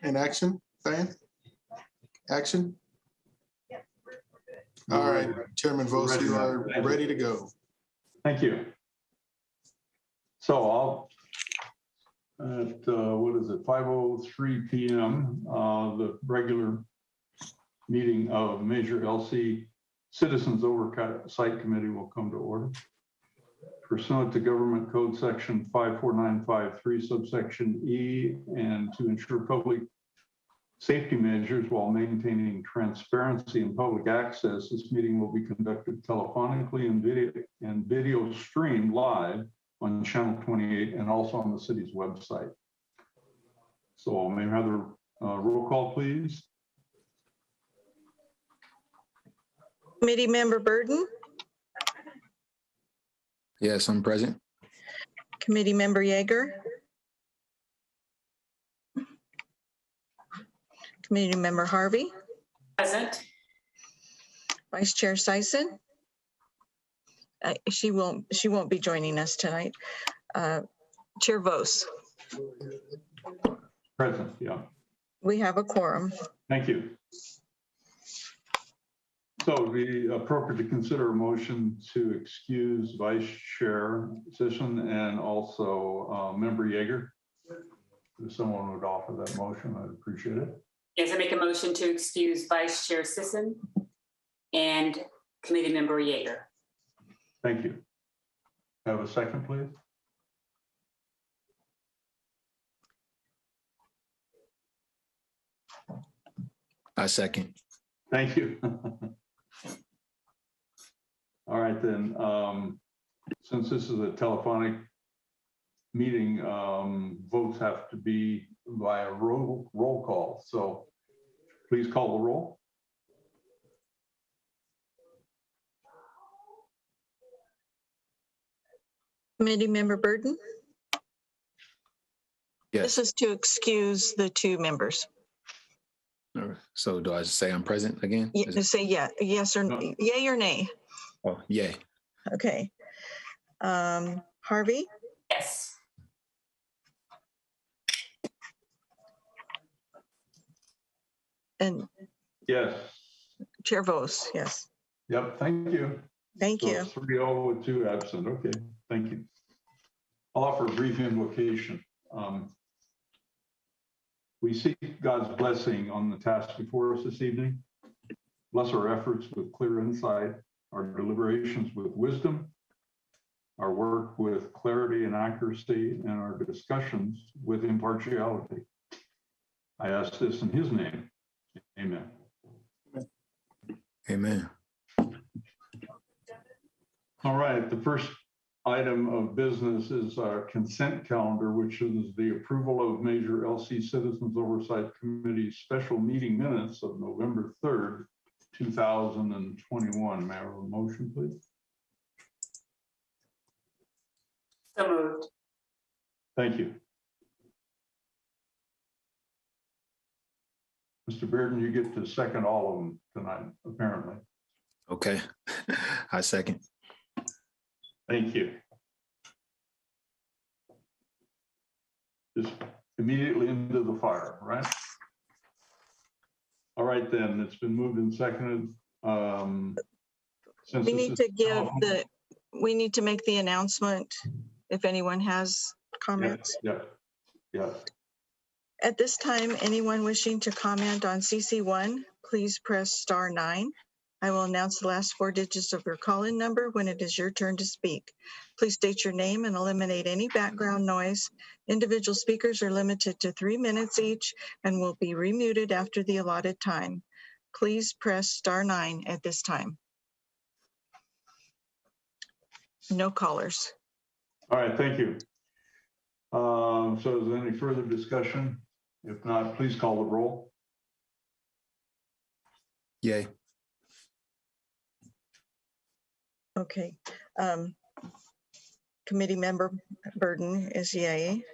in action, Diane? Action? All right, Chairman Vos, you are ready to go. Thank you. So I'll, at what is it, 5:03 p.m., the regular meeting of Measure LC Citizens Oversight Committee will come to order. Pursuant to Government Code Section 54953, subsection E, and to ensure public safety measures while maintaining transparency and public access, this meeting will be conducted telephonically and video streamed live on Channel 28 and also on the city's website. So may I have the roll call, please? Committee Member Burden? Yes, I'm present. Committee Member Yeager? Committee Member Harvey? Present. Vice Chair Sison? She won't be joining us tonight. Chair Vos? Present, yeah. We have a quorum. Thank you. So it would be appropriate to consider a motion to excuse Vice Chair Sisson and also Member Yeager. If someone would offer that motion, I'd appreciate it. Yes, I make a motion to excuse Vice Chair Sisson and Committee Member Yeager. Thank you. Have a second, please. I second. Thank you. All right, then, since this is a telephonic meeting, votes have to be via roll call. So please call the roll. Committee Member Burden? Yes. This is to excuse the two members. So do I say I'm present again? Say yeah, yes or no. Yay or nay? Oh, yay. Okay. Harvey? Yes. And Yes. Chair Vos, yes. Yep, thank you. Thank you. 3-0 with 2 absent. Okay, thank you. I'll offer a brief invocation. We seek God's blessing on the task before us this evening. Bless our efforts with clear insight, our deliberations with wisdom, our work with clarity and accuracy, and our discussions with impartiality. I ask this in His name. Amen. Amen. All right, the first item of business is our consent calendar, which is the approval of Measure LC Citizens Oversight Committee special meeting minutes of November 3rd, 2021. May I have a motion, please? So moved. Thank you. Mr. Bearden, you get to second all of them tonight, apparently. Okay. I second. Thank you. Just immediately into the fire, right? All right, then, it's been moved and seconded. We need to make the announcement if anyone has comments. Yeah. At this time, anyone wishing to comment on CC1, please press *9. I will announce the last 4 digits of your call-in number when it is your turn to speak. Please state your name and eliminate any background noise. Individual speakers are limited to 3 minutes each and will be remuted after the allotted time. Please press *9 at this time. No callers. All right, thank you. So is there any further discussion? If not, please call the roll. Yay. Okay. Committee Member Burden is yay.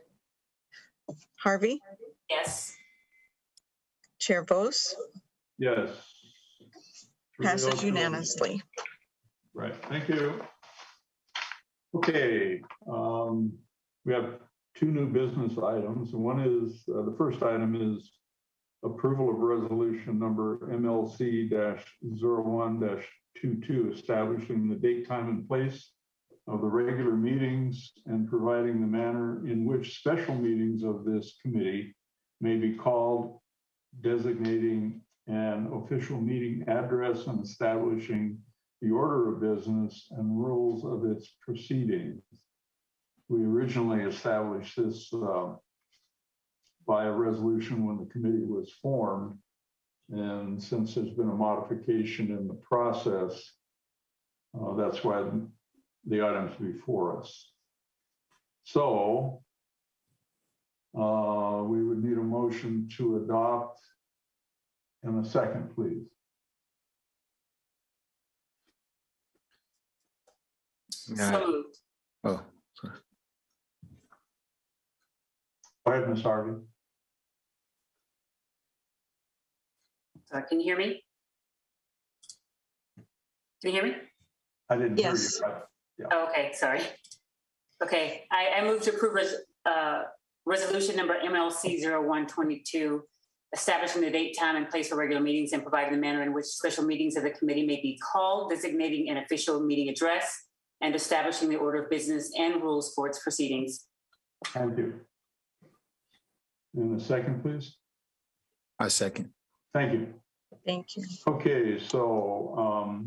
Harvey? Yes. Chair Vos? Yes. Passes unanimously. Right, thank you. Okay, we have 2 new business items. One is, the first item is approval of resolution number MLC-01-22, establishing the date, time, and place of the regular meetings and providing the manner in which special meetings of this committee may be called, designating an official meeting address, and establishing the order of business and rules of its proceedings. We originally established this by a resolution when the committee was formed. And since there's been a modification in the process, that's why the item's before us. So we would need a motion to adopt in a second, please. So moved. Oh, sorry. Go ahead, Ms. Harvey. Can you hear me? Can you hear me? I didn't hear Yes. you. Oh, okay, sorry. Okay, I move to approve resolution number MLC 0122, establishing the date, time, and place for regular meetings and providing the manner in which special meetings of the committee may be called, designating an official meeting address, and establishing the order of business and rules for its proceedings. Thank you. In a second, please. I second. Thank you. Thank you. Okay, so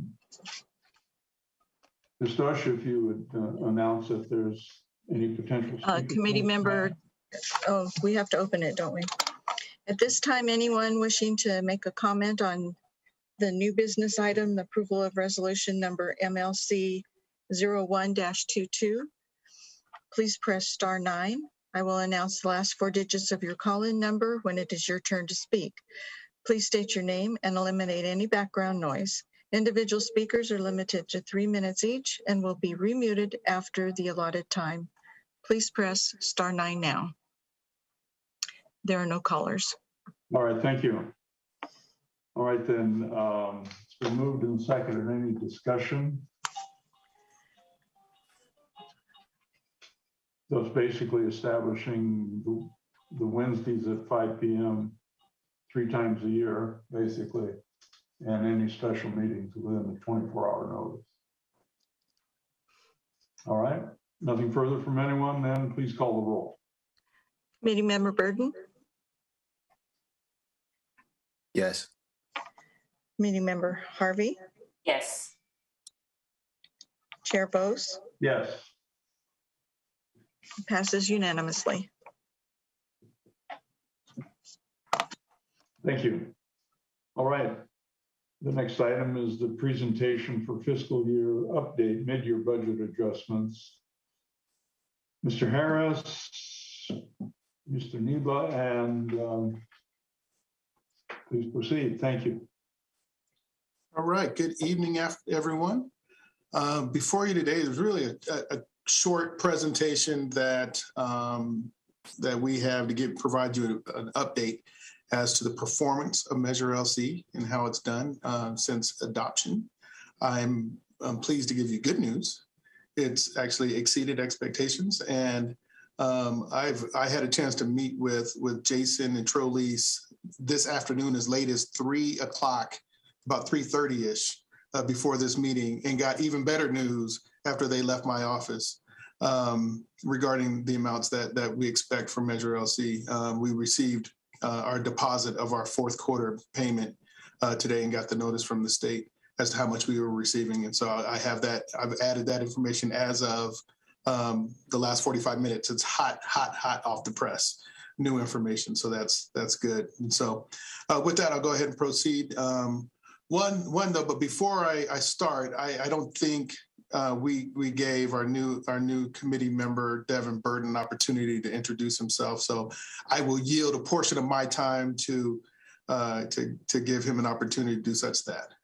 Ms. Dush, if you would announce if there's any potential speakers. Committee member, oh, we have to open it, don't we? At this time, anyone wishing to make a comment on the new business item, the approval of resolution number MLC 01-22, please press *9. I will announce the last 4 digits of your call-in number when it is your turn to speak. Please state your name and eliminate any background noise. Individual speakers are limited to 3 minutes each and will be remuted after the allotted time. Please press *9 now. There are no callers. All right, thank you. All right, then, it's been moved and seconded. Any discussion? So it's basically establishing the Wednesdays at 5 p.m. 3 times a year, basically, and any special meetings within the 24-hour notice. All right, nothing further from anyone, then please call the roll. Committee member Burden, Yes. committee member Harvey, Yes. Chair Bose, Yes. passes unanimously. Thank you. All right. The next item is the presentation for fiscal year update, mid-year budget adjustments. Mr. Harris, Mr. Neba, and please proceed. Thank you. All right, good evening, everyone. Before you today, there's really a short presentation that we have to provide you an update as to the performance of Measure LC and how it's done since adoption. I'm pleased to give you good news. It's actually exceeded expectations, and I had a chance to meet with Jason and Trolise this afternoon as late as 3 o'clock, about 3:30-ish before this meeting, and got even better news after they left my office regarding the amounts that we expect from Measure LC. We received our deposit of our 4th quarter payment today and got the notice from the state as to how much we were receiving. And so I have that. I've added that information as of the last 45 minutes. It's hot off the press, new information. So that's good. And so with that, I'll go ahead and proceed. One though, but before I start, I don't think we gave our new committee member, Devin Burden, an opportunity to introduce himself. So I will yield a portion of my time to give him an opportunity to do such that,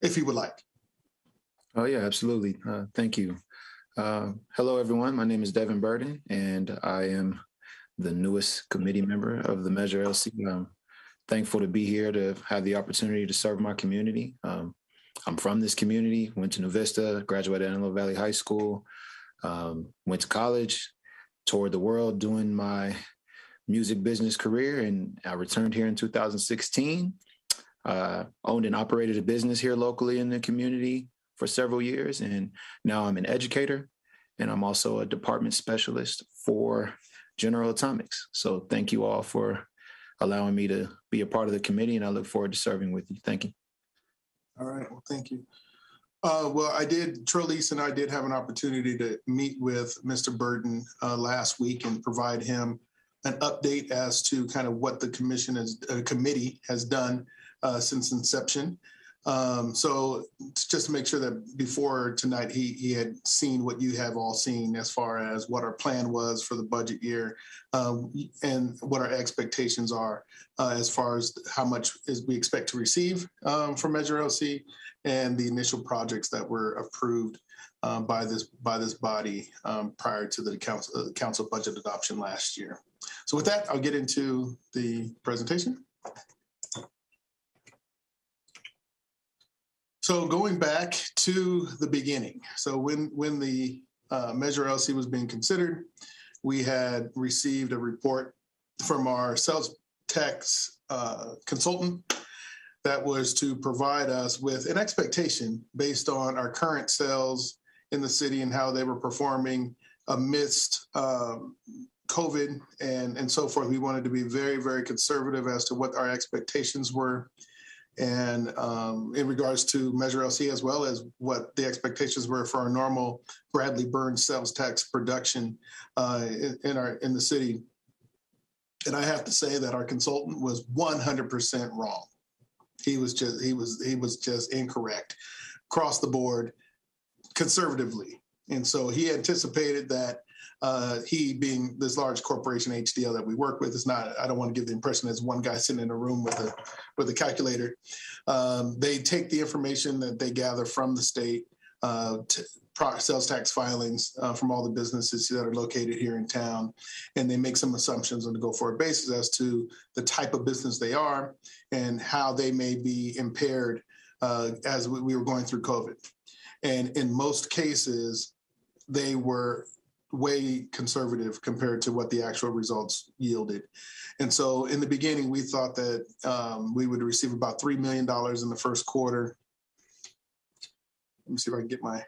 if he would like. Oh, yeah, absolutely. Thank you. Hello, everyone. My name is Devin Burden, and I am the newest committee member of the Measure LC. I'm thankful to be here to have the opportunity to serve my community. I'm from this community, went to New Vista, graduated at Antelope Valley High School, went to college, toured the world doing my music business career, and I returned here in 2016. Owned and operated a business here locally in the community for several years, and now I'm an educator, and I'm also a department specialist for General Atomics. So thank you all for allowing me to be a part of the committee, and I look forward to serving with you. Thank you. All right, well, thank you. Well, Trelise and I did have an opportunity to meet with Mr. Burton last week and provide him an update as to kind of what the committee has done since inception. So just to make sure that before tonight, he had seen what you have all seen as far as what our plan was for the budget year and what our expectations are as far as how much we expect to receive from Measure LC and the initial projects that were approved by this body prior to the council budget adoption last year. So with that, I'll get into the presentation. So going back to the beginning, so when the Measure LC was being considered, we had received a report from our sales tax consultant that was to provide us with an expectation based on our current sales in the city and how they were performing amidst COVID and so forth. We wanted to be very, very conservative as to what our expectations were. And in regards to Measure LC, as well as what the expectations were for our normal Bradley Burns sales tax production in the city. And I have to say that our consultant was 100% wrong. He was just incorrect across the board, conservatively. And so he anticipated that he, being this large corporation HDL that we work with, is not, I don't want to give the impression as one guy sitting in a room with a calculator. They take the information that they gather from the state sales tax filings from all the businesses that are located here in town, and they make some assumptions on a go-forward basis as to the type of business they are and how they may be impaired as we were going through COVID. And in most cases, they were way conservative compared to what the actual results yielded. And so in the beginning, we thought that we would receive about $3 million in the first quarter. Let me see if I can get my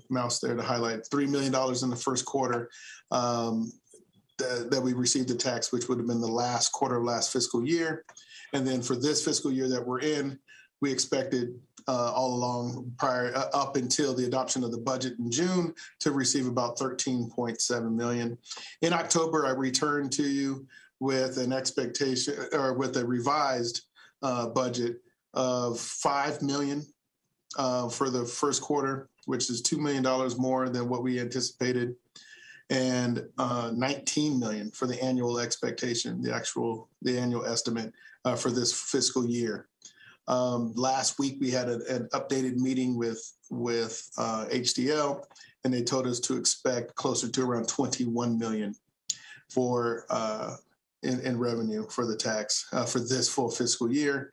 mouse there to highlight $3 million in the first quarter that we received the tax, which would have been the last quarter of last fiscal year. And then for this fiscal year that we're in, we expected all along up until the adoption of the budget in June to receive about $13.7 million. In October, I returned to you with an expectation or with a revised budget of $5 million for the first quarter, which is $2 million more than what we anticipated, and $19 million for the annual expectation, the annual estimate for this fiscal year. Last week, we had an updated meeting with HDL, and they told us to expect closer to around $21 million for in revenue for the tax for this full fiscal year,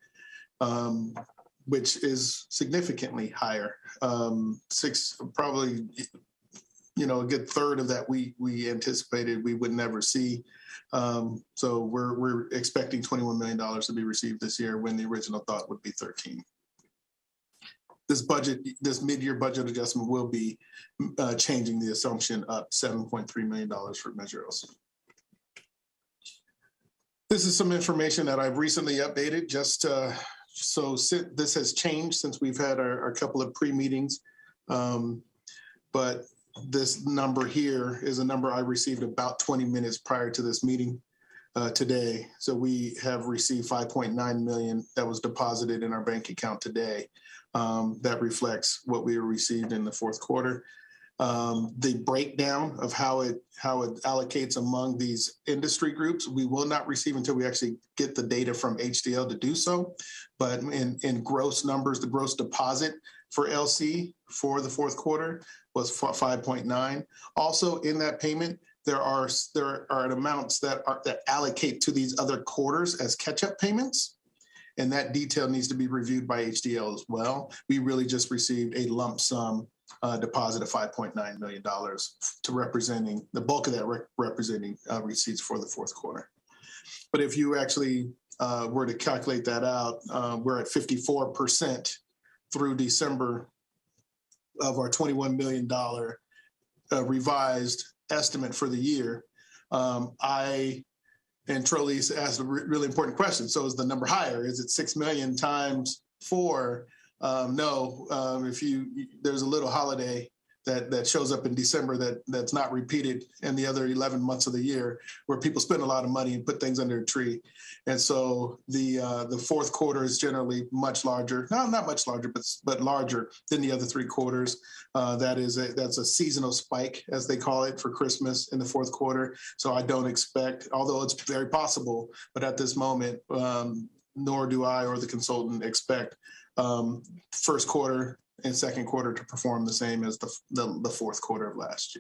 which is significantly higher. Probably, a good third of that we anticipated we would never see. So we're expecting $21 million to be received this year when the original thought would be 13. This mid-year budget adjustment will be changing the assumption up $7.3 million for Measure LC. This is some information that I've recently updated so this has changed since we've had our couple of pre-meetings. But this number here is a number I received about 20 minutes prior to this meeting today. So we have received $5.9 million that was deposited in our bank account today. That reflects what we received in the fourth quarter. The breakdown of how it allocates among these industry groups, we will not receive until we actually get the data from HDL to do so. But in gross numbers, the gross deposit for LC for the fourth quarter was 5.9. Also in that payment, there are amounts that allocate to these other quarters as catch-up payments. And that detail needs to be reviewed by HDL as well. We really just received a lump sum deposit of $5.9 million to representing the bulk of that representing receipts for the fourth quarter. But if you actually were to calculate that out, we're at 54% through December of our $21 million revised estimate for the year. I and Trolise asked a really important question. So is the number higher? Is it 6 million times 4? No. There's a little holiday that shows up in December that's not repeated in the other 11 months of the year, where people spend a lot of money and put things under a tree. And so the fourth quarter is generally much larger. No, not much larger, but larger than the other 3 quarters. That's a seasonal spike, as they call it, for Christmas in the fourth quarter. So I don't expect, although it's very possible, but at this moment, nor do I or the consultant expect first quarter and second quarter to perform the same as the fourth quarter of last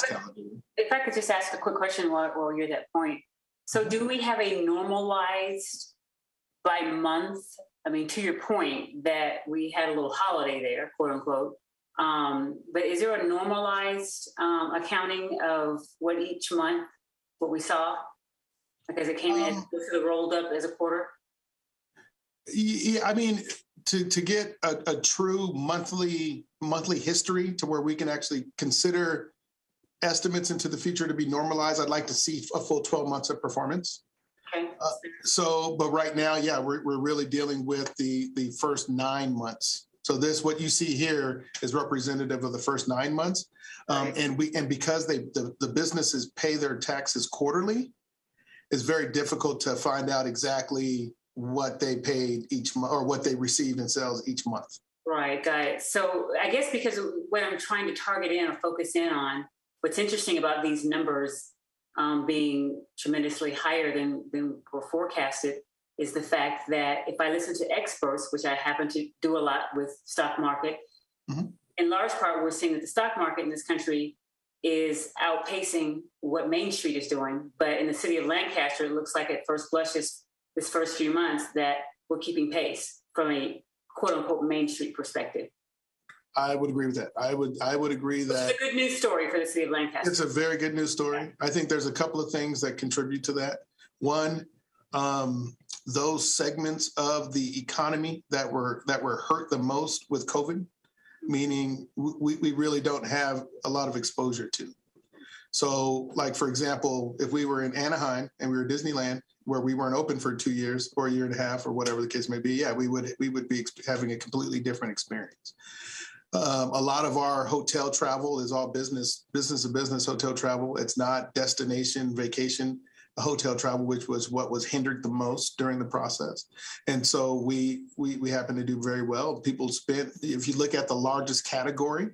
calendar year. If I could just ask a quick question while you're at that point. So do we have a normalized by month? I mean, to your point that we had a little holiday there, quote unquote. But is there a normalized accounting of what each month, what we saw? Because it came in, rolled up as a quarter? Yeah, I mean, to get a true monthly history to where we can actually consider estimates into the future to be normalized, I'd like to see a full 12 months of performance. Okay. But right now, yeah, we're really dealing with the first 9 months. So what you see here is representative of the first 9 months. Right. And because the businesses pay their taxes quarterly, it's very difficult to find out exactly what they paid each month or what they received in sales each month. Right, got it. So I guess because what I'm trying to target in or focus in on, what's interesting about these numbers being tremendously higher than were forecasted is the fact that if I listen to experts, which I happen to do a lot with stock market, in large part, we're seeing that the stock market in this country is outpacing what Main Street is doing. But in the city of Lancaster, it looks like at first blush this first few months that we're keeping pace from a quote unquote Main Street perspective. I would agree with that. I would agree that it's a good news story for the city of Lancaster. It's a very good news story. Yeah. I think there's a couple of things that contribute to that. One, those segments of the economy that were hurt the most with COVID, meaning we really don't have a lot of exposure to. So, like, for example, if we were in Anaheim and we were Disneyland, where we weren't open for 2 years or a year and a half or whatever the case may be, yeah, we would be having a completely different experience. A lot of our hotel travel is all business to business hotel travel. It's not destination vacation hotel travel, which was what was hindered the most during the process. And so we happen to do very well. People spent, if you look at the largest category,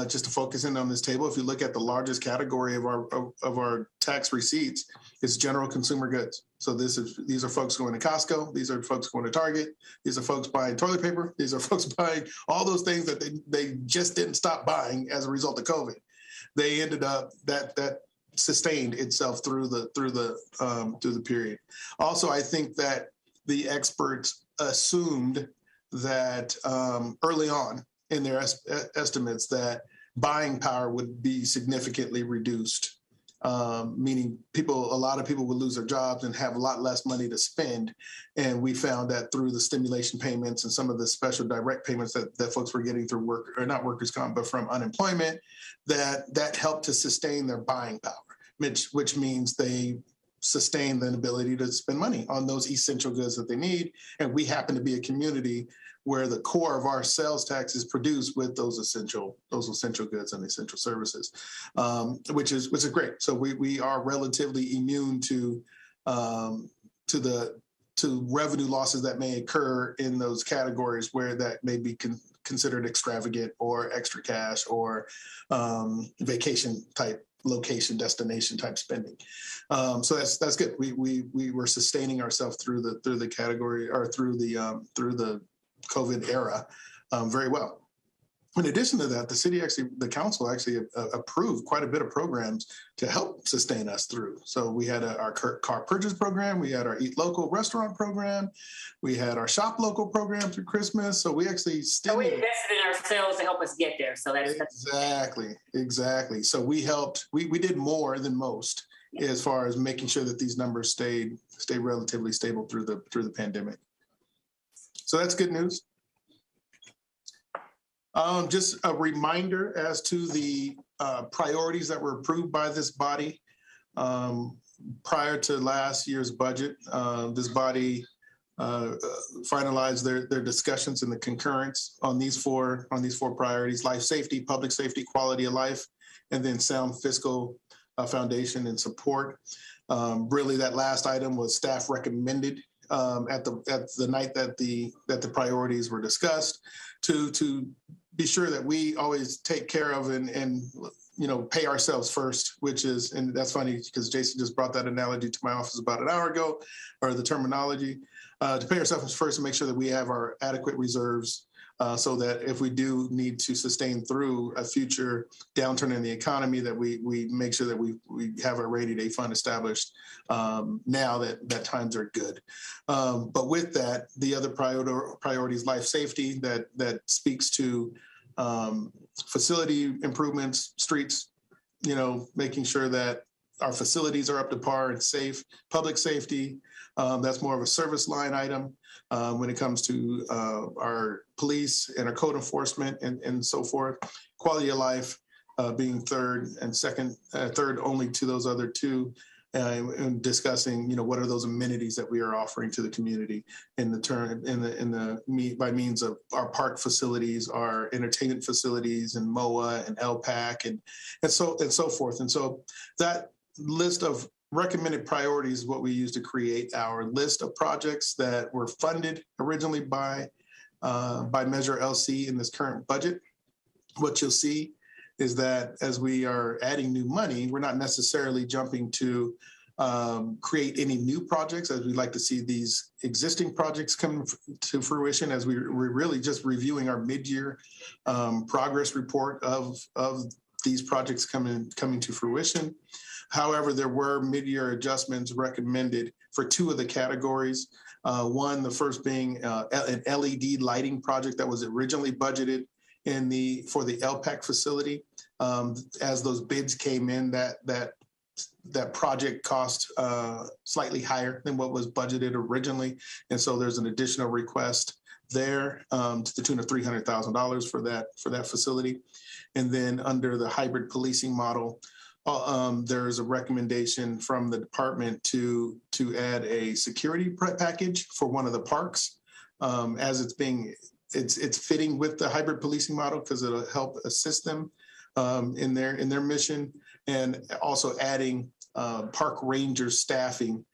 just to focus in on this table, if you look at the largest category of our tax receipts, it's general consumer goods. So these are folks going to Costco. These are folks going to Target. These are folks buying toilet paper. These are folks buying all those things that they just didn't stop buying as a result of COVID. They ended up that sustained itself through the period. Also, I think that the experts assumed that early on in their estimates that buying power would be significantly reduced, meaning a lot of people would lose their jobs and have a lot less money to spend. And we found that through the stimulation payments and some of the special direct payments that folks were getting through not workers' comp, but from unemployment, that helped to sustain their buying power, which means they sustain the ability to spend money on those essential goods that they need. And we happen to be a community where the core of our sales tax is produced with those essential goods and essential services, which is great. So we are relatively immune to revenue losses that may occur in those categories where that may be considered extravagant or extra cash or vacation type location destination type spending. So that's good. We were sustaining ourselves through the category or through the COVID era very well. In addition to that, the council actually approved quite a bit of programs to help sustain us through. So we had our car purchase program, we had our Eat Local restaurant program, we had our Shop Local program through Christmas. So we actually we invested in ourselves to help us get there. So that's exactly. So we helped. We did more than most as far as making sure that these numbers stay relatively stable through the pandemic. So that's good news. Just a reminder as to the priorities that were approved by this body prior to last year's budget. This body finalized their discussions and the concurrence on these four priorities: life safety, public safety, quality of life, and then sound fiscal foundation and support. Really, that last item was staff recommended at the night that the priorities were discussed to be sure that we always take care of and pay ourselves first, which is, and that's funny because Jason just brought that analogy to my office about an hour ago, or the terminology, to pay ourselves first and make sure that we have our adequate reserves so that if we do need to sustain through a future downturn in the economy, that we make sure that we have a rainy day fund established now that times are good. But with that, the other priority is life safety that speaks to facility improvements, streets, making sure that our facilities are up to par and safe. Public safety, that's more of a service line item when it comes to our police and our code enforcement and so forth. Quality of life being third, and third only to those other two. And discussing, what are those amenities that we are offering to the community by means of our park facilities, our entertainment facilities, and MOA and LPAC and so forth. And so that list of recommended priorities is what we use to create our list of projects that were funded originally by Measure LC in this current budget. What you'll see is that as we are adding new money, we're not necessarily jumping to create any new projects, as we like to see these existing projects come to fruition, as we're really just reviewing our mid-year progress report of these projects coming to fruition. However, there were mid-year adjustments recommended for two of the categories. One, the first being an LED lighting project that was originally budgeted for the LPAC facility. As those bids came in, that project cost slightly higher than what was budgeted originally. And so there's an additional request there to the tune of $300,000 for that facility. And then under the hybrid policing model, there's a recommendation from the department to add a security package for one of the parks, as it's fitting with the hybrid policing model because it'll help assist them in their mission, and also adding park ranger staffing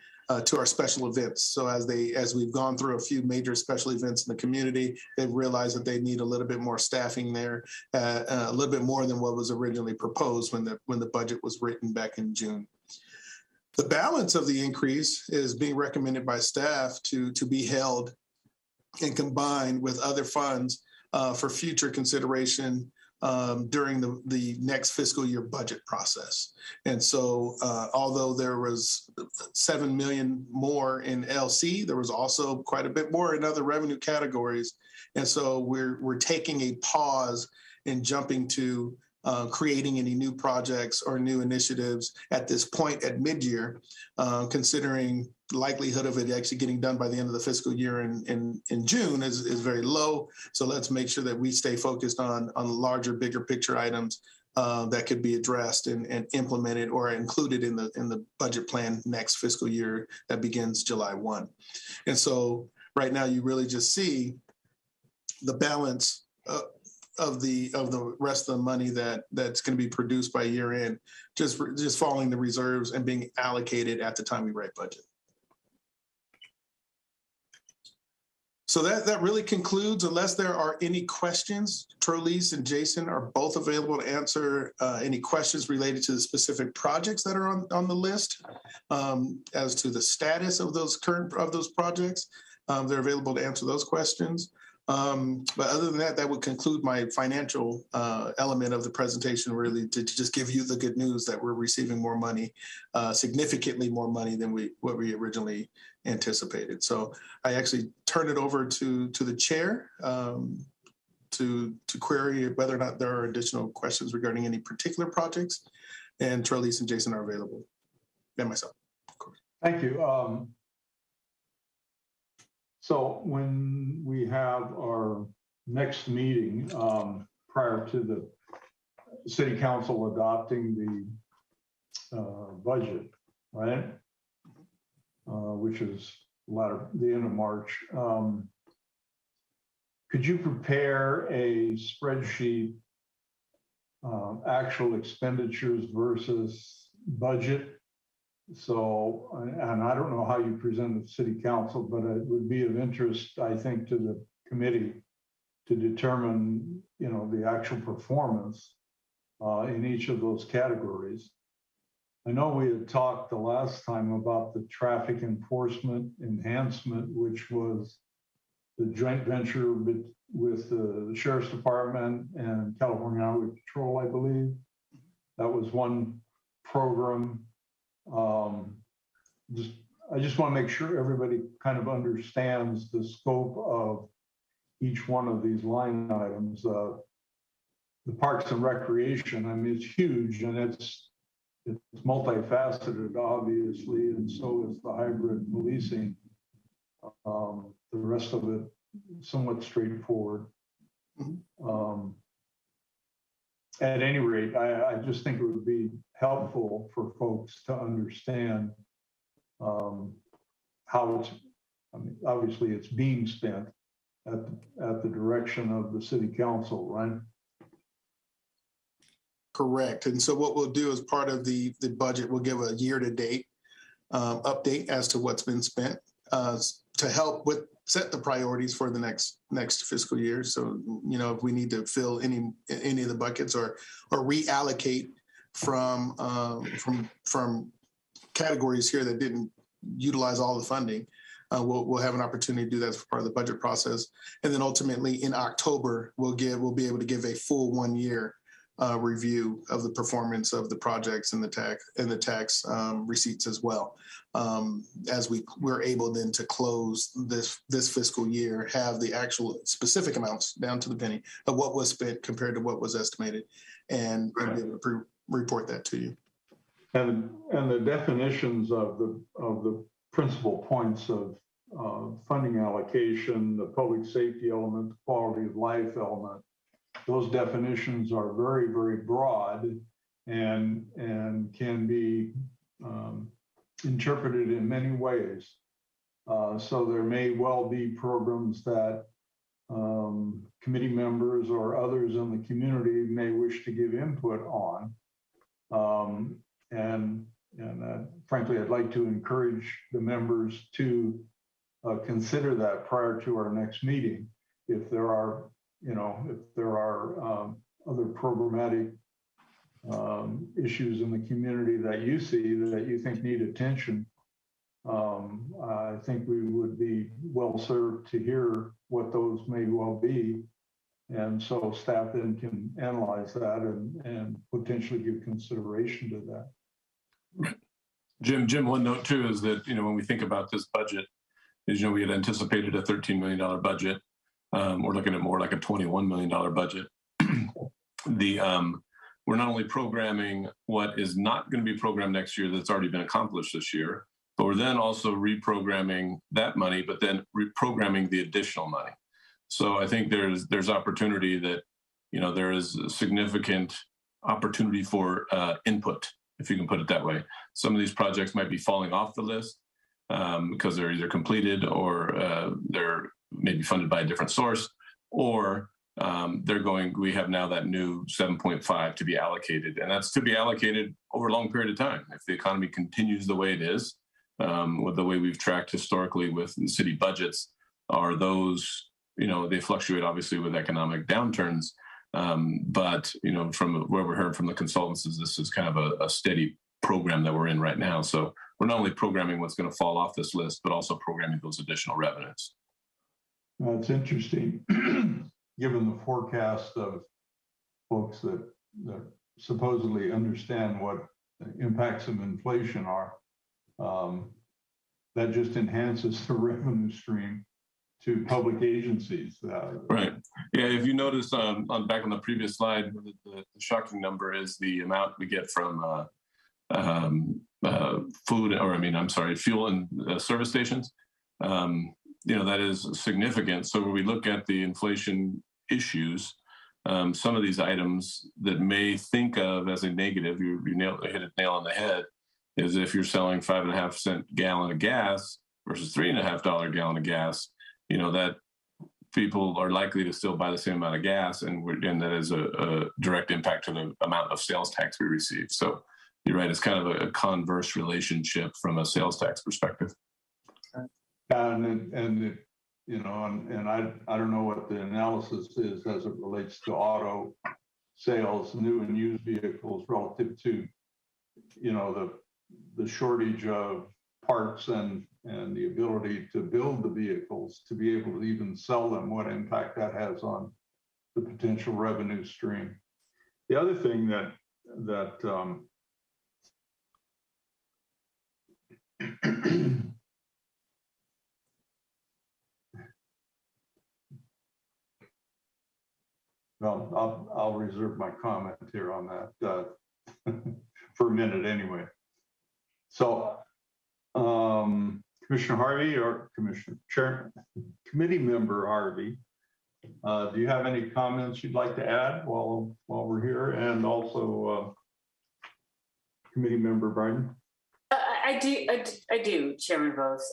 to our special events. So as we've gone through a few major special events in the community, they've realized that they need a little bit more staffing there, a little bit more than what was originally proposed when the budget was written back in June. The balance of the increase is being recommended by staff to be held and combined with other funds for future consideration during the next fiscal year budget process. And so although there was $7 million more in LC, there was also quite a bit more in other revenue categories. And so we're taking a pause in jumping to creating any new projects or new initiatives at this point at mid-year, considering the likelihood of it actually getting done by the end of the fiscal year in June is very low. So let's make sure that we stay focused on larger, bigger picture items that could be addressed and implemented or included in the budget plan next fiscal year that begins July 1. And so right now you really just see the balance of the rest of the money that's going to be produced by year end, just following the reserves and being allocated at the time we write budget. So that really concludes, unless there are any questions. Trolise and Jason are both available to answer any questions related to the specific projects that are on the list. As to the status of those projects, they're available to answer those questions. But other than that would conclude my financial element of the presentation, really to just give you the good news that we're receiving more money, significantly more money than what we originally anticipated. So I actually turn it over to the chair to query whether or not there are additional questions regarding any particular projects, and Trelise and Jason are available. and myself, of course. Thank you. So when we have our next meeting, prior to the city council adopting the budget, right? Which is the end of March. Could you prepare a spreadsheet, actual expenditures versus budget? So, and I don't know how you present the city council, but it would be of interest, I think, to the committee to determine, the actual performance in each of those categories. I know we had talked the last time about the traffic enforcement enhancement, which was the joint venture with the Sheriff's Department and California Highway Patrol, I believe. That was one program. I just want to make sure everybody kind of understands the scope of each one of these line items. The Parks and Recreation, I mean, it's huge and it's multifaceted, obviously, and so is the hybrid policing. The rest of it, somewhat straightforward. At any rate, I just think it would be helpful for folks to understand how it's, obviously it's being spent at the direction of the city council, right? Correct. And so what we'll do as part of the budget, we'll give a year-to-date update as to what's been spent to help set the priorities for the next fiscal year. So, if we need to fill any of the buckets or reallocate from categories here that didn't utilize all the funding, we'll have an opportunity to do that as part of the budget process. And then ultimately in October, we'll be able to give a full 1 year review of the performance of the projects and the tax receipts as well. As we're able then to close this fiscal year, have the actual specific amounts down to the penny of what was spent compared to what was estimated, and be able to report that to you. And the definitions of the principal points of funding allocation, the public safety element, the quality of life element, those definitions are very, very broad and can be interpreted in many ways. So there may well be programs that committee members or others in the community may wish to give input on. Frankly, I'd like to encourage the members to consider that prior to our next meeting. If there are other programmatic issues in the community that you see that you think need attention, I think we would be well served to hear what those may well be. And so staff then can analyze that and potentially give consideration to that. Jim, one note too is that, when we think about this budget, we had anticipated a $13 million budget. We're looking at more like a $21 million budget. We're not only programming what is not going to be programmed next year that's already been accomplished this year, but we're then also reprogramming that money, but then reprogramming the additional money. So I think there's opportunity that, there is a significant opportunity for input, if you can put it that way. Some of these projects might be falling off the list because they're either completed or they're maybe funded by a different source, or we have now that new 7.5 to be allocated, and that's to be allocated over a long period of time. If the economy continues the way it is, with the way we've tracked historically with the city budgets, are those, they fluctuate obviously with economic downturns. But, from where we heard from the consultants, this is kind of a steady program that we're in right now. So we're not only programming what's going to fall off this list, but also programming those additional revenues. It's interesting, given the forecast of folks that supposedly understand what the impacts of inflation are, that just enhances the revenue stream to public agencies. Right. Yeah. If you notice back on the previous slide, the shocking number is the amount we get from fuel and service stations, that is significant. So when we look at the inflation issues, some of these items that may think of as a negative, you hit a nail on the head, is if you're selling 5.5-cent gallon of gas versus $3.50 gallon of gas, that people are likely to still buy the same amount of gas, and that is a direct impact to the amount of sales tax we receive. So you're right, it's kind of a converse relationship from a sales tax perspective. And I don't know what the analysis is as it relates to auto sales, new and used vehicles relative to, the shortage of parts and the ability to build the vehicles, to be able to even sell them, what impact that has on the potential revenue stream. The other thing that well, I'll reserve my comment here on that for a minute anyway. So, Commissioner Harvey or Committee Member Harvey, do you have any comments you'd like to add while we're here? And also, Committee Member Barton? I do, Chairman Vos.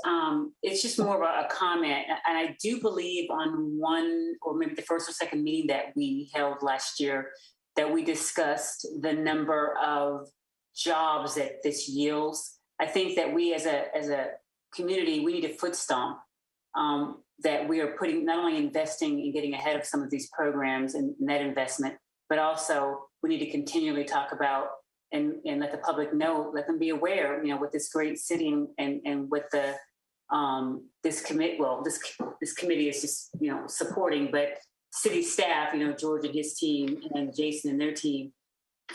It's just more of a comment. And I do believe on one or maybe the first or second meeting that we held last year that we discussed the number of jobs that this yields. I think that we as a community, we need a foot stomp that we are putting, not only investing in getting ahead of some of these programs and net investment, but also we need to continually talk about and let the public know, let them be aware, with this great city and with the this committee is just supporting, but city staff, George and his team and Jason and their team,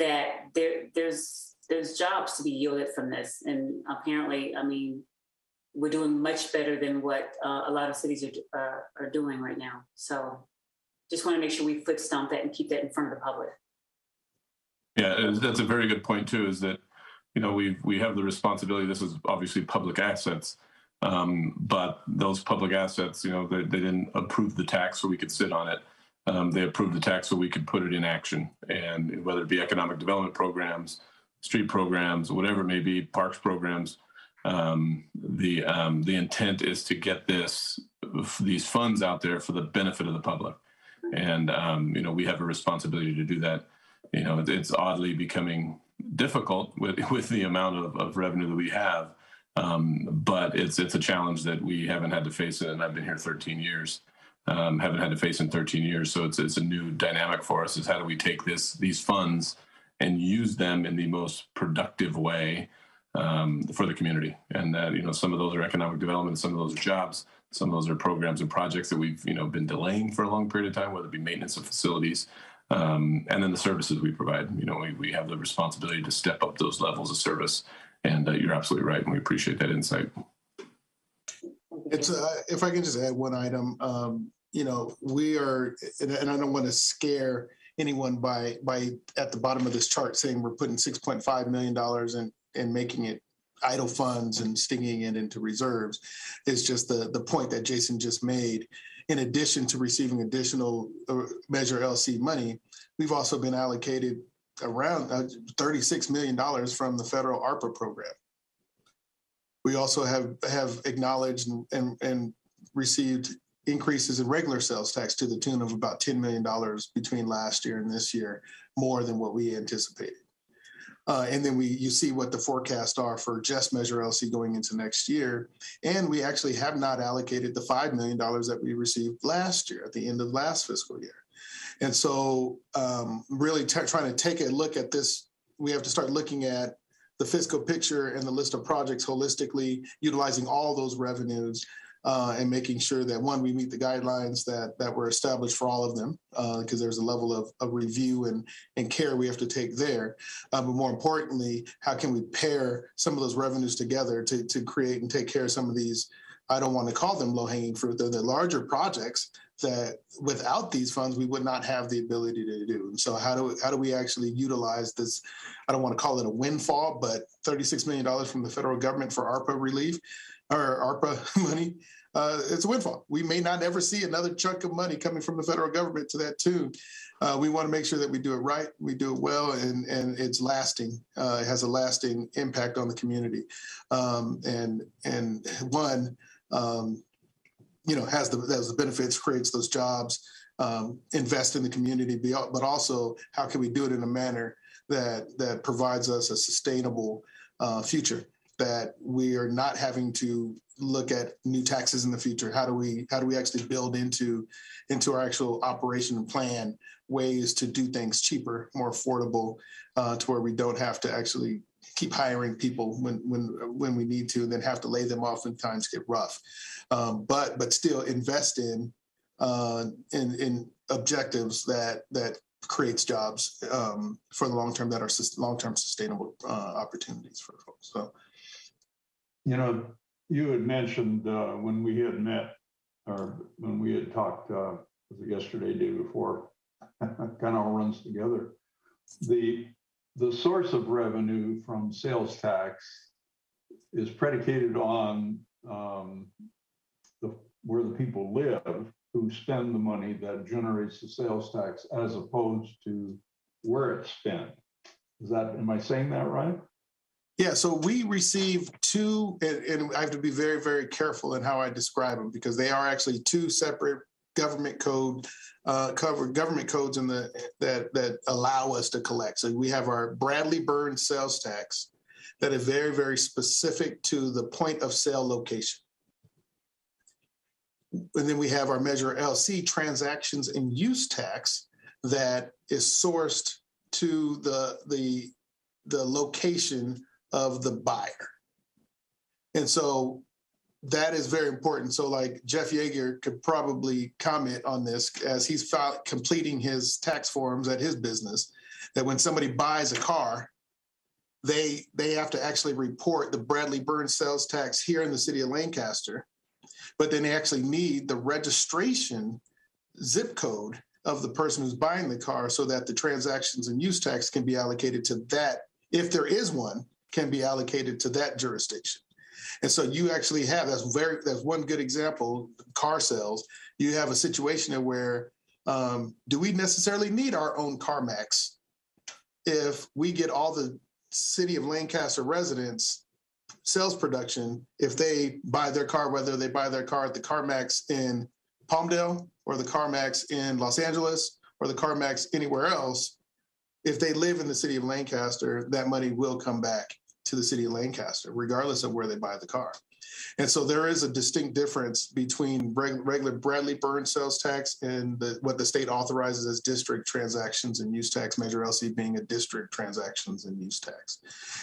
that there's jobs to be yielded from this, and apparently, we're doing much better than what a lot of cities are doing right now. So, just want to make sure we foot stomp that and keep that in front of the public. Yeah, that's a very good point too, is that, we have the responsibility. This is obviously public assets, but those public assets, they didn't approve the tax so we could sit on it. They approved the tax so we could put it in action. And whether it be economic development programs, street programs, whatever it may be, parks programs, the intent is to get these funds out there for the benefit of the public. And, we have a responsibility to do that. It's oddly becoming difficult with the amount of revenue that we have, but it's a challenge that we haven't had to face it. And I've been here 13 years, haven't had to face in 13 years. So it's a new dynamic for us, is how do we take these funds and use them in the most productive way for the community. And that, some of those are economic development, some of those are jobs, some of those are programs and projects that we've, been delaying for a long period of time, whether it be maintenance of facilities, and then the services we provide. We have the responsibility to step up those levels of service. And you're absolutely right. And we appreciate that insight. It's if I can just add one item, we are, and I don't want to scare anyone by at the bottom of this chart saying we're putting $6.5 million and making it idle funds and sticking it into reserves. It's just the point that Jason just made. In addition to receiving additional Measure LC money, we've also been allocated around $36 million from the federal ARPA program. We also have acknowledged and received increases in regular sales tax to the tune of about $10 million between last year and this year, more than what we anticipated. And then you see what the forecasts are for just Measure LC going into next year. And we actually have not allocated the $5 million that we received last year at the end of last fiscal year. And so really trying to take a look at this, we have to start looking at the fiscal picture and the list of projects holistically, utilizing all those revenues and making sure that, one, we meet the guidelines that were established for all of them, because there's a level of review and care we have to take there. But more importantly, how can we pair some of those revenues together to create and take care of some of these I don't want to call them low-hanging fruit. They're the larger projects that without these funds, we would not have the ability to do. And so how do we actually utilize this? I don't want to call it a windfall, but $36 million from the federal government for ARPA relief or ARPA money. It's a windfall. We may not ever see another chunk of money coming from the federal government to that tune. We want to make sure that we do it right, we do it well, and it's lasting. It has a lasting impact on the community, and one, has the benefits, creates those jobs, invest in the community, but also how can we do it in a manner that provides us a sustainable future, that we are not having to look at new taxes in the future. How do we actually build into our actual operation and plan ways to do things cheaper, more affordable, to where we don't have to actually keep hiring people when we need to, and then have to lay them off when times get rough. But still invest in objectives that creates jobs for the long term, that are long-term sustainable opportunities for folks. So, you had mentioned when we had met, or when we had talked, was it yesterday, day before, kind of all runs together. The source of revenue from sales tax is predicated on where the people live who spend the money that generates the sales tax, as opposed to where it's spent. Am I saying that right? Yeah, so we receive two, and I have to be very, very careful in how I describe them, because they are actually two separate government codes in that allow us to collect. So we have our Bradley Burns sales tax that is very, very specific to the point of sale location. And then we have our Measure LC transactions and use tax that is sourced to the location of the buyer. And so that is very important. So like Jeff Yeager could probably comment on this as he's completing his tax forms at his business, that when somebody buys a car, they have to actually report the Bradley Burns sales tax here in the city of Lancaster, but then they actually need the registration zip code of the person who's buying the car, so that the transactions and use tax can be allocated to that, if there is one, can be allocated to that jurisdiction. And so you actually have, that's one good example, car sales. You have a situation where do we necessarily need our own CarMax if we get all the city of Lancaster residents sales production, if they buy their car, whether they buy their car at the CarMax in Palmdale or the CarMax in Los Angeles or the CarMax anywhere else, if they live in the city of Lancaster, that money will come back to the city of Lancaster, regardless of where they buy the car. And so there is a distinct difference between regular Bradley Burns sales tax and what the state authorizes as district transactions and use tax, Measure LC being a district transactions and use tax.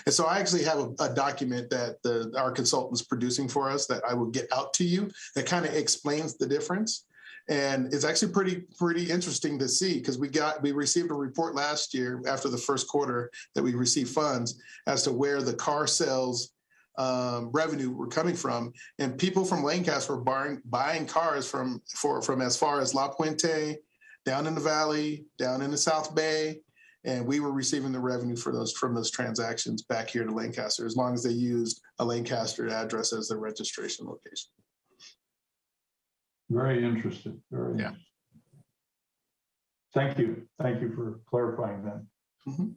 And so I actually have a document that our consultant's producing for us that I will get out to you that kind of explains the difference. And it's actually pretty interesting to see, because we received a report last year after the first quarter that we received funds as to where the car sales revenue were coming from, and people from Lancaster were buying cars from as far as La Puente, down in the valley, down in the South Bay, and we were receiving the revenue from those transactions back here to Lancaster, as long as they used a Lancaster address as their registration location. Very interesting. Very interesting. Thank you for clarifying that. Mm-hmm.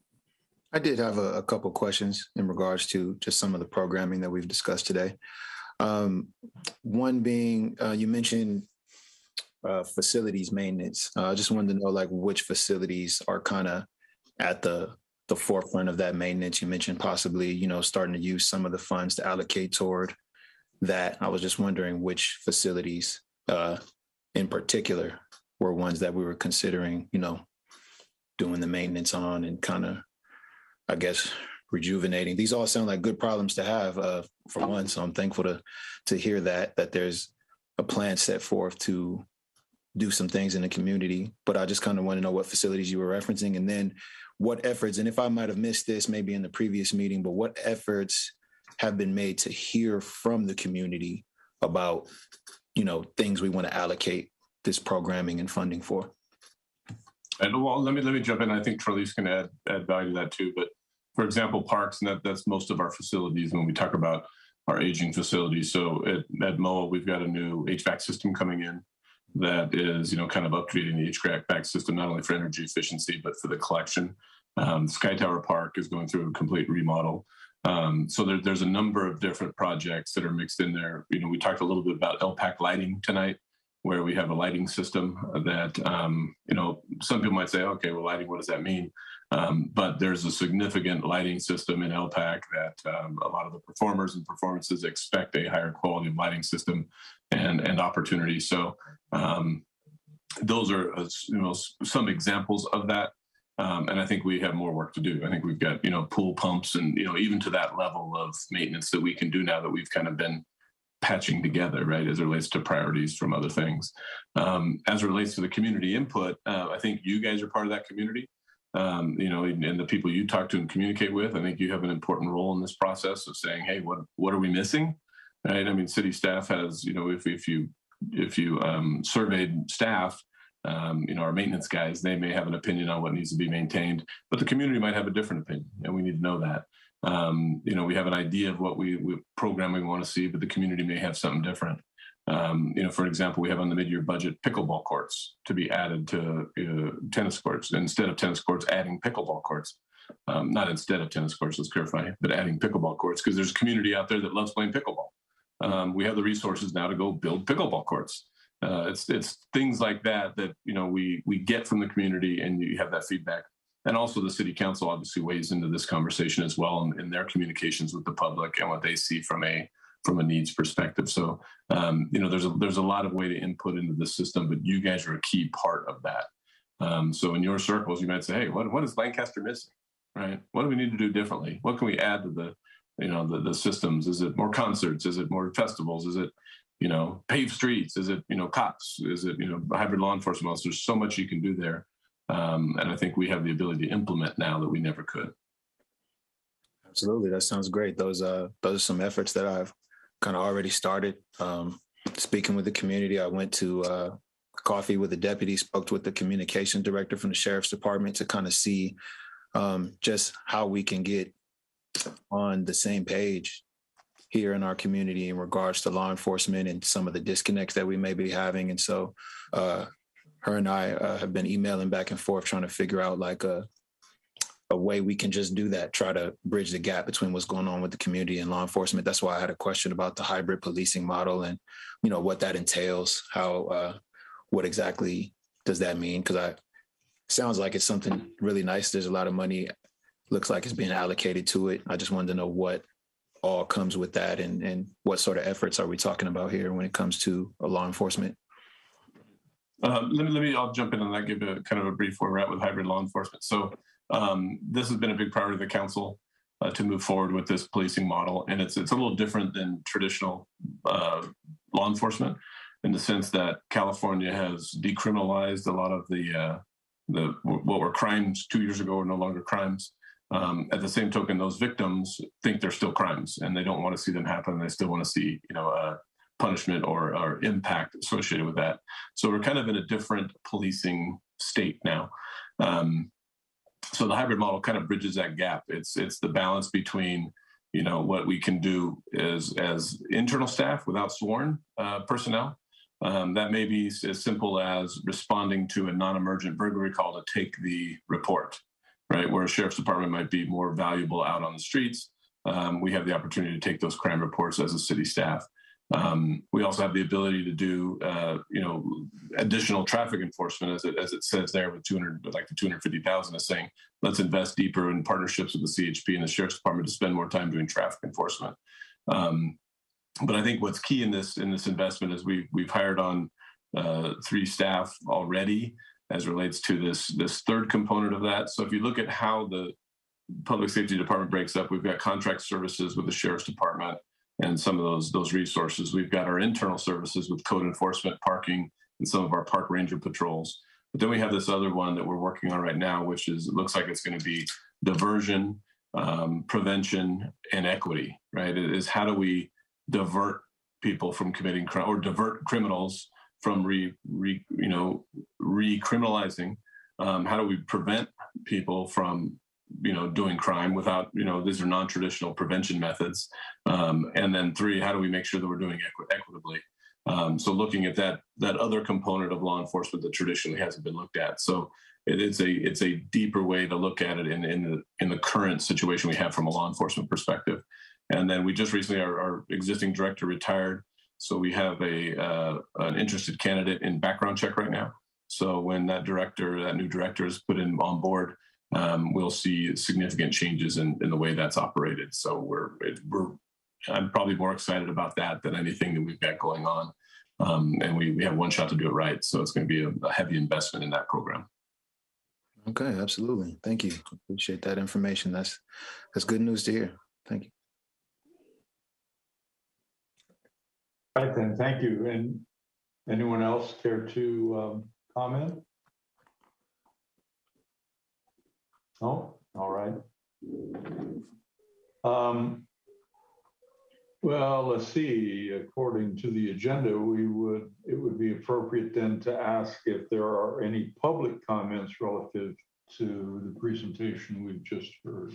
I did have a couple questions in regards to just some of the programming that we've discussed today. One being, you mentioned facilities maintenance. I just wanted to know, like, which facilities are kind of at the forefront of that maintenance. You mentioned possibly, starting to use some of the funds to allocate toward that. I was just wondering which facilities in particular were ones that we were considering, doing the maintenance on and kind of, I guess, rejuvenating. These all sound like good problems to have, for one. So I'm thankful to hear that there's a plan set forth to do some things in the community. But I just kind of want to know what facilities you were referencing, and then what efforts, and if I might have missed this maybe in the previous meeting, but what efforts have been made to hear from the community about, things we want to allocate this programming and funding for. And well, let me jump in. I think Charlize can add value to that too. But for example, parks, and that's most of our facilities when we talk about our aging facilities. So at MOA, we've got a new HVAC system coming in that is, kind of upgrading the HVAC system, not only for energy efficiency, but for the collection. Sky Tower Park is going through a complete remodel. So there's a number of different projects that are mixed in there. We talked a little bit about LPAC lighting tonight, where we have a lighting system that, some people might say, okay, well, lighting, what does that mean? But there's a significant lighting system in LPAC that a lot of the performers and performances expect a higher quality of lighting system and opportunity. So those are, some examples of that. And I think we have more work to do. I think we've got, pool pumps and, even to that level of maintenance that we can do now that we've kind of been patching together, right, as it relates to priorities from other things. As it relates to the community input, I think you guys are part of that community, and the people you talk to and communicate with. I think you have an important role in this process of saying, hey, what are we missing? Right? I mean, city staff has, if you surveyed staff, our maintenance guys, they may have an opinion on what needs to be maintained, but the community might have a different opinion, and we need to know that. We have an idea of what we program we want to see, but the community may have something different. For example, we have on the mid-year budget pickleball courts to be added to tennis courts. Instead of tennis courts, adding pickleball courts. Not instead of tennis courts, let's clarify, but adding pickleball courts, because there's a community out there that loves playing pickleball. We have the resources now to go build pickleball courts. It's things like that we get from the community, and you have that feedback. And also the city council obviously weighs into this conversation as well in their communications with the public and what they see from a needs perspective. So, there's a lot of way to input into the system, but you guys are a key part of that. So in your circles, you might say, hey, what is Lancaster missing, right? What do we need to do differently? What can we add to the systems? Is it more concerts? Is it more festivals? Is it, paved streets? Is it, cops? Is it, hybrid law enforcement? There's so much you can do there. And I think we have the ability to implement now that we never could. Absolutely. That sounds great. Those are some efforts that I've kind of already started. Speaking with the community, I went to coffee with the deputy, spoke with the communication director from the sheriff's department to kind of see just how we can get on the same page here in our community in regards to law enforcement and some of the disconnects that we may be having. And so her and I have been emailing back and forth trying to figure out like a way we can just do that, try to bridge the gap between what's going on with the community and law enforcement. That's why I had a question about the hybrid policing model and, what that entails, what exactly does that mean? Because it sounds like it's something really nice. There's a lot of money, looks like it's being allocated to it. I just wanted to know what all comes with that and what sort of efforts are we talking about here when it comes to law enforcement? I'll jump in on that, give a kind of a brief where we're at with hybrid law enforcement. So this has been a big priority of the council to move forward with this policing model. And it's a little different than traditional law enforcement in the sense that California has decriminalized a lot of what were crimes 2 years ago are no longer crimes. At the same token, those victims think they're still crimes and they don't want to see them happen. They still want to see, punishment or impact associated with that. So we're kind of in a different policing state now. So the hybrid model kind of bridges that gap. It's the balance between, what we can do as internal staff without sworn personnel. That may be as simple as responding to a non-emergent burglary call to take the report, right? Where a sheriff's department might be more valuable out on the streets. We have the opportunity to take those crime reports as a city staff. We also have the ability to do, additional traffic enforcement, as it says there, with 250,000 is saying, let's invest deeper in partnerships with the CHP and the Sheriff's Department to spend more time doing traffic enforcement. But I think what's key in this investment is we've hired on 3 staff already as it relates to this third component of that. So if you look at how the Public Safety Department breaks up, we've got contract services with the Sheriff's Department and some of those resources. We've got our internal services with code enforcement, parking, and some of our park ranger patrols. But then we have this other one that we're working on right now, which it looks like it's going to be diversion, prevention, and equity, right? It is how do we divert people from committing crime or divert criminals from recriminalizing? How do we prevent people from doing crime without, these are non-traditional prevention methods. And then 3, how do we make sure that we're doing equitably? So looking at that other component of law enforcement that traditionally hasn't been looked at. So it's a deeper way to look at it in the current situation we have from a law enforcement perspective. And then we just recently, our existing director retired. So we have an interested candidate in background check right now. So when that new director is put on board, we'll see significant changes in the way that's operated. So I'm probably more excited about that than anything that we've got going on. And we have one shot to do it right. So it's going to be a heavy investment in that program. Okay, absolutely. Thank you. Appreciate that information. That's good news to hear. Thank you. All right, then. Thank you. And anyone else care to comment? No? All right. Well, let's see. According to the agenda, it would be appropriate then to ask if there are any public comments relative to the presentation we've just heard.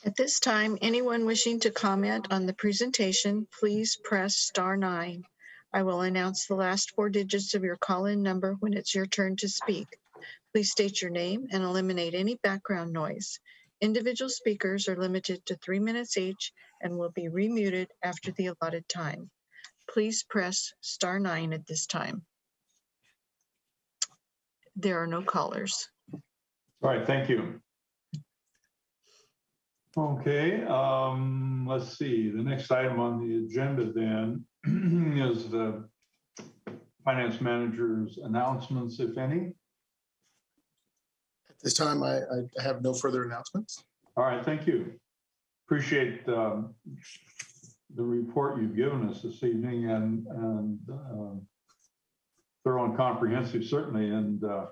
At this time, anyone wishing to comment on the presentation, please press star 9. I will announce the last 4 digits of your call-in number when it's your turn to speak. Please state your name and eliminate any background noise. Individual speakers are limited to 3 minutes each and will be remuted after the allotted time. Please press star 9 at this time. There are no callers. All right, thank you. Okay, let's see. The next item on the agenda then is the finance manager's announcements, if any. At this time, I have no further announcements. All right, thank you. Appreciate the report you've given us this evening and thorough and comprehensive, certainly. And all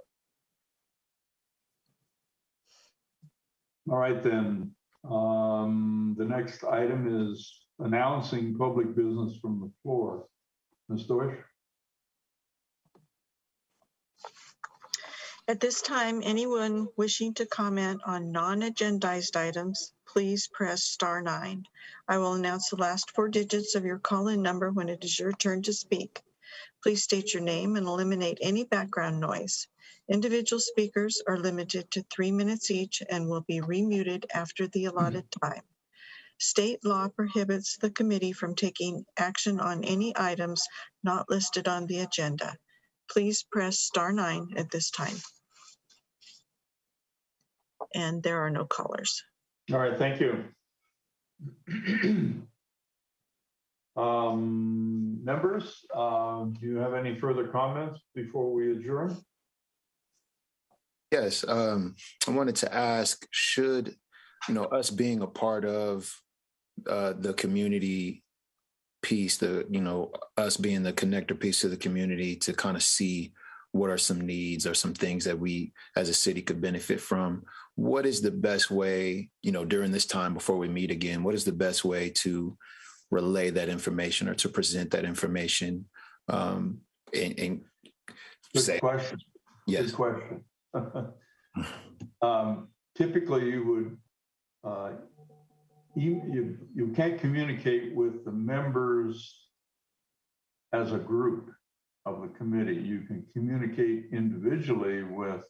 right, then. The next item is announcing public business from the floor. Ms. Deutsch? At this time, anyone wishing to comment on non-agendized items, please press star 9. I will announce the last 4 digits of your call-in number when it is your turn to speak. Please state your name and eliminate any background noise. Individual speakers are limited to 3 minutes each and will be remuted after the allotted time. State law prohibits the committee from taking action on any items not listed on the agenda. Please press star 9 at this time. And there are no callers. All right, thank you. Members, do you have any further comments before we adjourn? Yes, I wanted to ask, should, us being a part of the community piece, us being the connector piece to the community to kind of see what are some needs or some things that we as a city could benefit from, what is the best way, during this time before we meet again, what is the best way to relay that information or to present that information? And Good say, question. Yes. Good question. Typically, you would you can't communicate with the members as a group of the committee. You can communicate individually with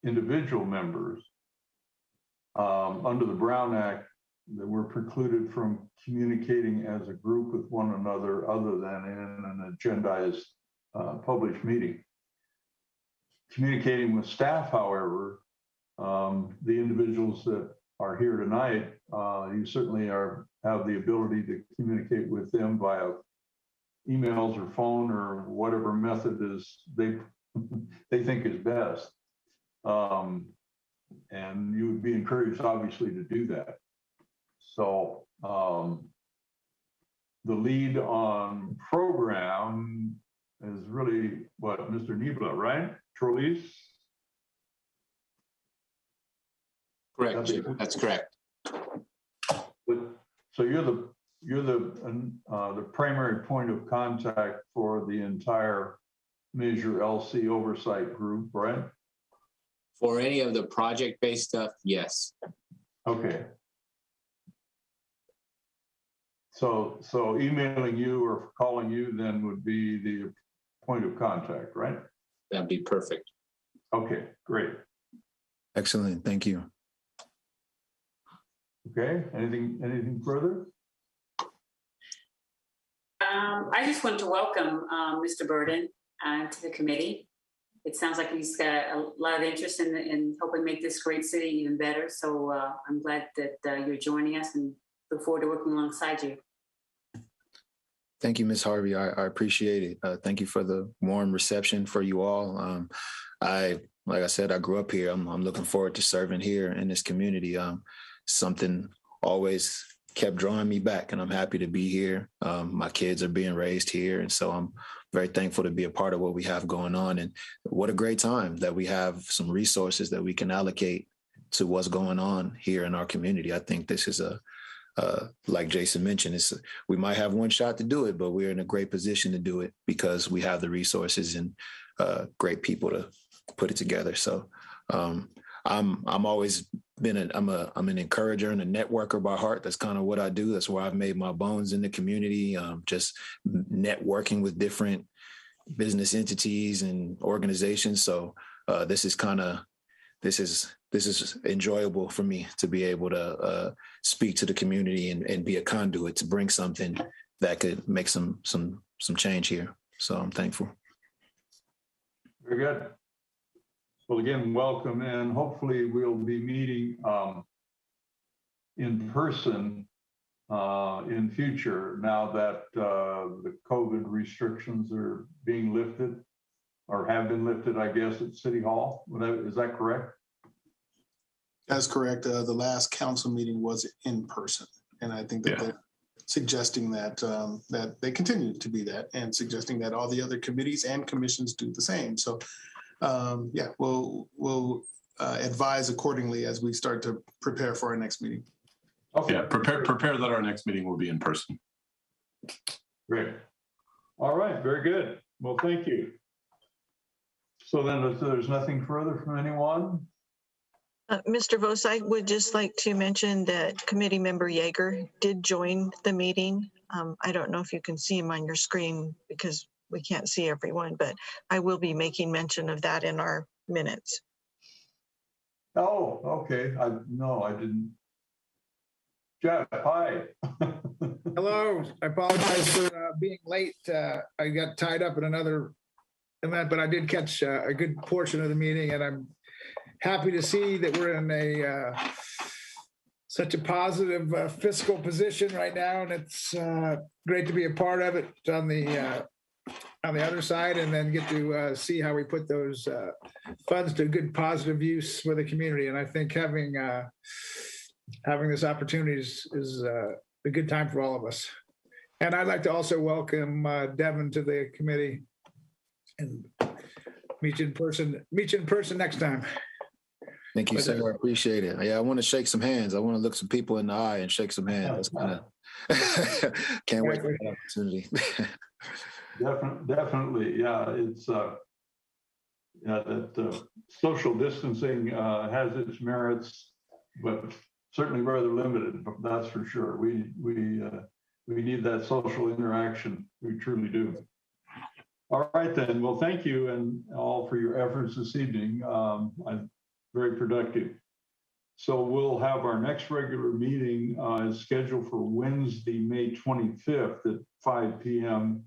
individual members. Under the Brown Act, that we're precluded from communicating as a group with one another other than in an agendized published meeting. Communicating with staff, however, the individuals that are here tonight, you certainly have the ability to communicate with them via emails or phone or whatever method is they think is best. And you would be encouraged, obviously, to do that. So the lead on program is really what, Mr. Niebla, right? Trolleys? Correct, Chief. That's correct. So you're the primary point of contact for the entire Measure LC Oversight group, right? For any of the project-based stuff, yes. Okay. So emailing you or calling you then would be the point of contact, right? That'd be perfect. Okay, great. Excellent. Thank you. Okay, anything further? I just want to welcome Mr. Burden to the committee. It sounds like he's got a lot of interest in helping make this great city even better. So I'm glad that you're joining us and look forward to working alongside you. Thank you, Ms. Harvey. I appreciate it. Thank you for the warm reception for you all. Like I said, I grew up here. I'm looking forward to serving here in this community. Something always kept drawing me back, and I'm happy to be here. My kids are being raised here, and so I'm very thankful to be a part of what we have going on. And what a great time that we have some resources that we can allocate to what's going on here in our community. I think this is like Jason mentioned, we might have one shot to do it, but we're in a great position to do it because we have the resources and great people to put it together. So I'm always been I'm an encourager and a networker by heart. That's kind of what I do. That's where I've made my bones in the community. Just networking with different business entities and organizations. So this is enjoyable for me to be able to speak to the community and be a conduit to bring something that could make some change here. So I'm thankful. Very good. Well, again, welcome, and hopefully we'll be meeting in person in future now that the COVID restrictions are being lifted or have been lifted, I guess, at City Hall. Is that correct? That's correct. The last council meeting was in person, and I think that they're suggesting that that they continue to be that, and suggesting that all the other committees and commissions do the same. So, we'll advise accordingly as we start to prepare for our next meeting. Okay. Yeah, prepare that our next meeting will be in person. Great. All right. Very good. Well, thank you. So then, if there's nothing further from anyone. Mr. Vos, I would just like to mention that Committee Member Yeager did join the meeting. I don't know if you can see him on your screen because we can't see everyone, but I will be making mention of that in our minutes. Oh, okay. I didn't. Jeff, hi. Hello. I apologize for being late. I got tied up in another event, but I did catch a good portion of the meeting, and I'm happy to see that we're in such a positive fiscal position right now, and it's great to be a part of it on the other side, and then get to see how we put those funds to good positive use for the community. And I think having this opportunity is a good time for all of us. And I'd like to also welcome Devin to the committee and meet you in person next time. Thank you, sir. I appreciate it. Yeah, I want to shake some hands. I want to look some people in the eye and shake some hands. That's kind of can't wait for that opportunity. Definitely. Yeah, it's that social distancing has its merits, but certainly rather limited. That's for sure. We need that social interaction. We truly do. All right, then. Well, thank you and all for your efforts this evening. I'm very productive. So we'll have our next regular meeting scheduled for Wednesday, May 25th at 5 p.m.,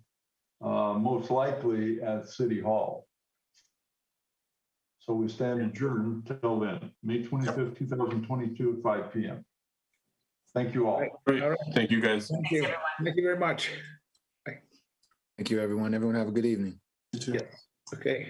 most likely at City Hall. So we stand adjourned till then, May 25th, 2022 at 5 p.m. Thank you all. Great. Thank you, guys. Thank you. Thank you very much. Thank you, everyone. Everyone have a good evening. You too. Yeah. Okay.